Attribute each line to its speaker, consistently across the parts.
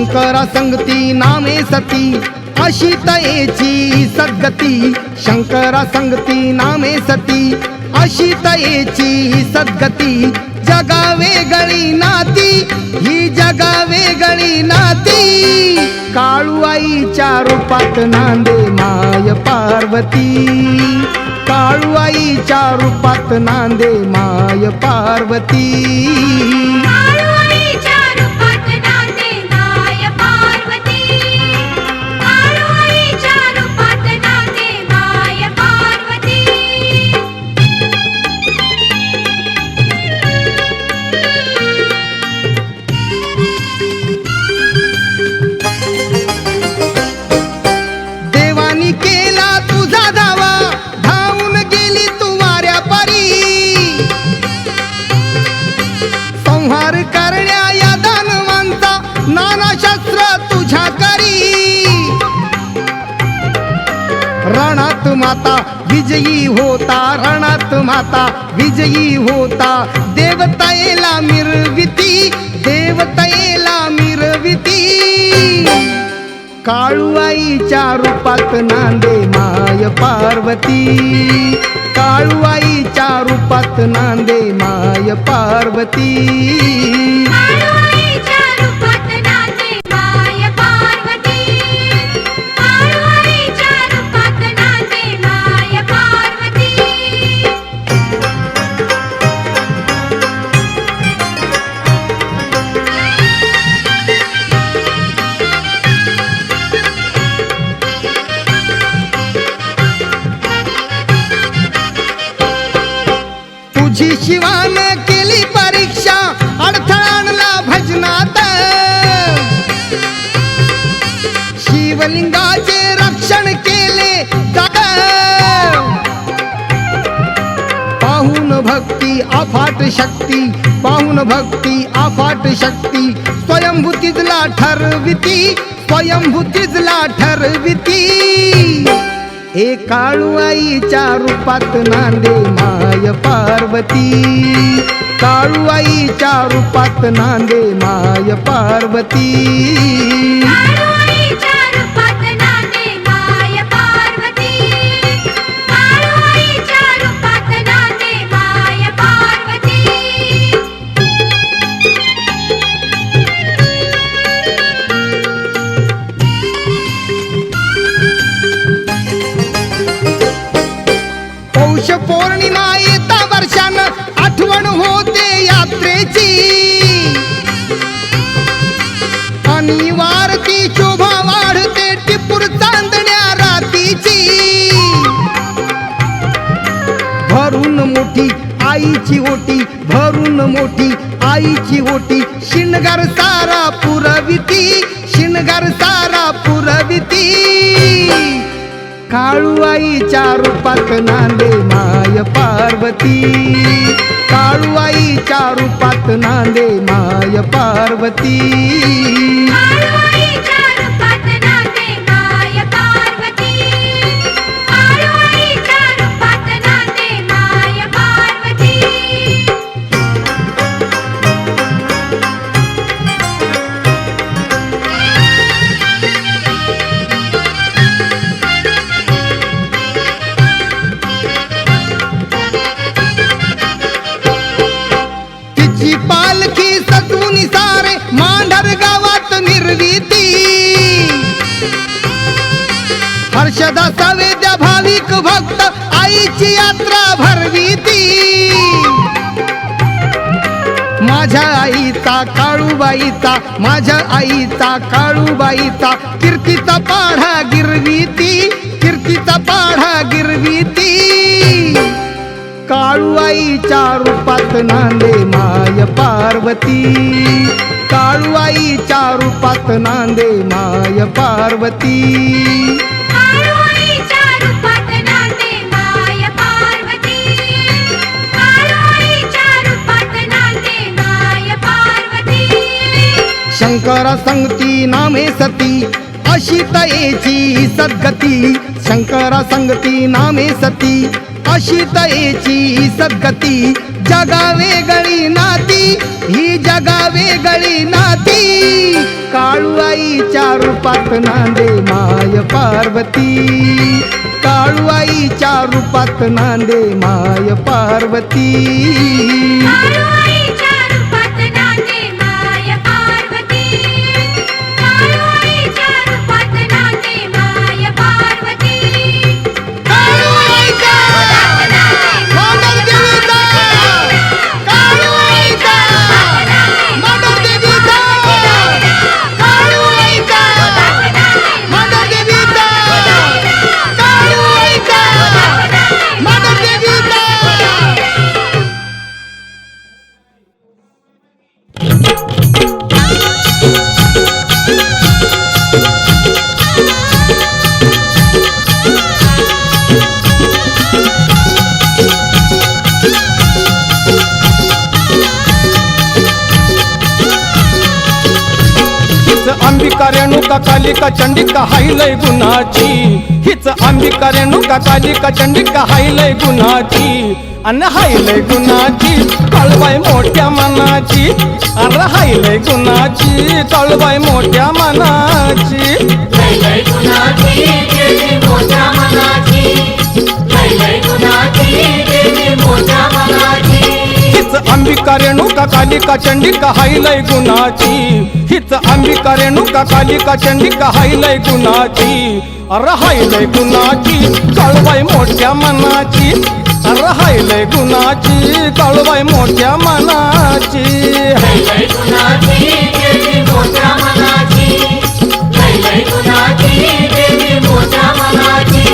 Speaker 1: शंकरा संगती नामे सती अशी तयेची सद्गती. शंकरा संगती नामे सती अशी तयेची सद्गती. जगा वेगळी नाती ही जगा वेगळी नाती. काळूआईच्या रूपात नांदे माय पार्वती. काळूआईच्या रूपात नांदे माय पार्वती. रणात माता विजयी होता, रणात माता विजयी होता. देवतायेला मिरविती, देवतायेला मिरविती. काळूआईच्या रूपात नांदे माय पार्वती. काळूआईच्या रूपात नांदे माय पार्वती. तुझी शिवानं केली परीक्षा, अडथळा आणला भजनात. शिवलिंगाचे रक्षण केले पाहून भक्ती अफाट शक्ती, पाहून भक्ती अफाट शक्ती. स्वयंभूतीजला ठरविती, स्वयंभूतीजला ठरविती. ए काळूआईच्या रूपात नांदे माय पार्वती. काळूआईच्या रूपात नांदे माय पार्वती. पौष पौर्णिमा येता वर्षानं आठवण होते यात्रेची. आणि वारती शोभा वाढते टिपूर चांदण्या रातीची. भरून मोठी आईची ओटी, भरून मोठी आईची ओटी. शिणगार सारा पुरविती, शिणगार सारा पुरविती. काळूआईच्या रूपात नांदे माय पार्वती. काळूआईच्या रूपात नांदे माय पार्वती. पालखी सजून सारे मांढर गावात निर्विती. हर्षदा सवेद्या भाविक भक्त आईची यात्रा भरविती. माझ्या आईचा काळूबाईचा, माझ्या आईचा काळूबाईचा. कीर्तीचा पाढा गिरविती, कीर्तीचा पाढा गिरविती. काळूआईच्या रूपात नांदे माय पार्वती. काळूआईच्या रूपात नांदे माय पार्वती. शंकरा संगती नामे सती अशी तयेची सद्गती. शंकरा संगती नामे सती अशी तयेची सद्गती. जगा वेगळी नाती, ही जगा वेगळी नाती, काळूआईच्या रूपात नांदे माय पार्वती, काळूआईच्या रूपात नांदे माय पार्वती,
Speaker 2: काळूआईच्या रूपात नांदे माय पार्वती, काळूआईच्या रूपात नांदे माय पार्वती,
Speaker 1: काळूआईचा मांडर देवीचा, काळूआईचा मांडर देवीचा, काळूआईचा मांडर देवीचा, काळूआईचा मांडर देवीचा.
Speaker 3: अंबिका रेणुका कालिका चंडिका हायलय गुणाची, हीच अंबिका रेणुका कालिका चंडिका हायलय गुणाची, अन हायलय गुणाची कळवाय मोठ्या मनाची, अरे हायलय गुणाची कळवाय मोठ्या मनाची,
Speaker 2: लय गुणाची देवी मोठ्या मनाची, लय गुणाची देवी मोठ्या मनाची,
Speaker 3: हीच अंबिका रेणुका कालिका चंडिका हायलय गुणाची, हीच अंबिका रेणुका कालिका चंडिका हायलय गुणाची, अरे हायलय गुणाची कळवाय मोठ्या मनाची, अरे हायलय गुणाची कळवाय मोठ्या मनाची,
Speaker 2: लय गुणाची देवी मोठ्या मनाची, लय गुणाची देवी मोठ्या मनाची.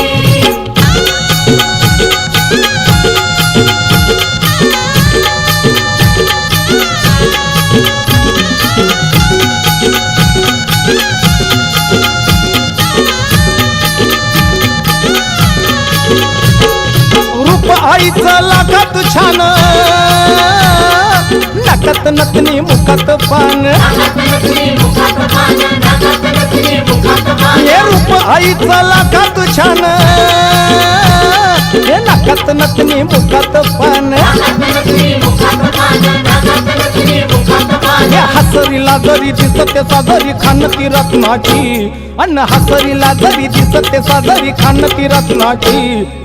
Speaker 3: रूप आईचं लाखात छान, नकत नतनी मुखात पान, हे रूप आईचं लाखात छान, हे नकत नतनी मुखात पान, हे हसरीला जरी दिसते साजरी खानती रत्नाची, अन हसरीला जरी दिसते साजरी खानती रत्नाची,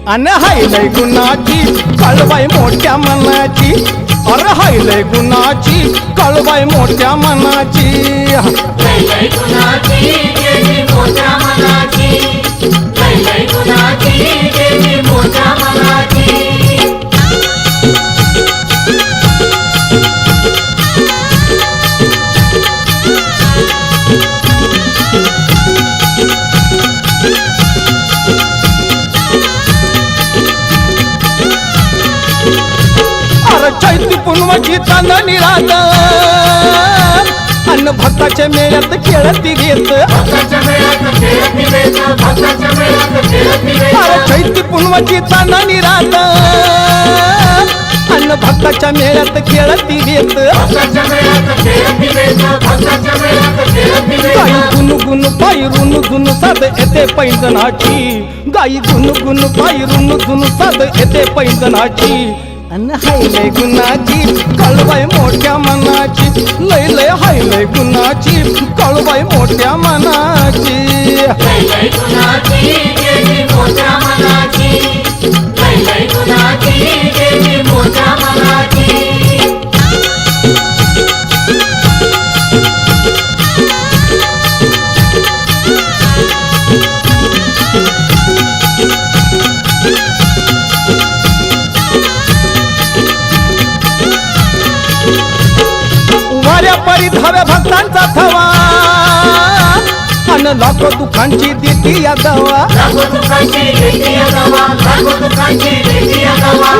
Speaker 3: अन हायलय गुणाची कळवाय मोठ्या मनाची, अरे हायलय गुणाची कळवाय मोठ्या मनाची,
Speaker 2: लय गुणाची देवी मोठ्या मनाची, लय गुणाची देवी मोठ्या मनाची.
Speaker 3: अरे चैती पुनवाची चांदणी रात, अन्न भक्ताच्या मेळ्यात खेळती घेत, अरे चैती पुनवाची चांदणी रात, अन्न भक्ताच्या मेळ्यात खेळती घेत, गाई गुणगुण पायी रुणझुण साध येते पैंजनाची, गाई गुणगुण पायी रुणझुण साध येते पैंजनाची, अन हायलय गुणाची कळवाय मोठ्या मनाची, लय लय हायलय गुणाची कळवाय मोठ्या मनाची,
Speaker 2: लय गुणाची देवी मोठ्या मनाची, लय गुणाची देवी मोठ्या मनाची.
Speaker 3: वाऱ्या परिधाव्या भक्तांचा थवा, अन लाखो दुखांची देती या दवा,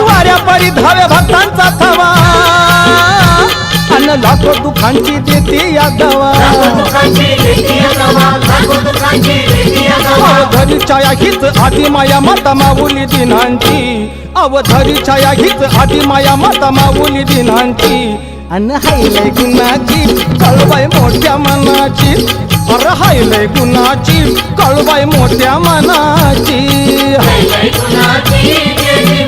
Speaker 3: वाऱ्या परिधाव्या भक्तांचा थवा, अन लाखो दुखांची देती या दवा, अवधरी छाया हीच आधी माया माता माऊली दिनांची, अवधरी छाया हीच आधी माया माता माऊली दिनांची, अन हायलय गुणाची कळवाय मोठ्या मनाची, अरे हायलय गुणाची कळवाय मोठ्या मनाची,
Speaker 2: लय गुणाची देवी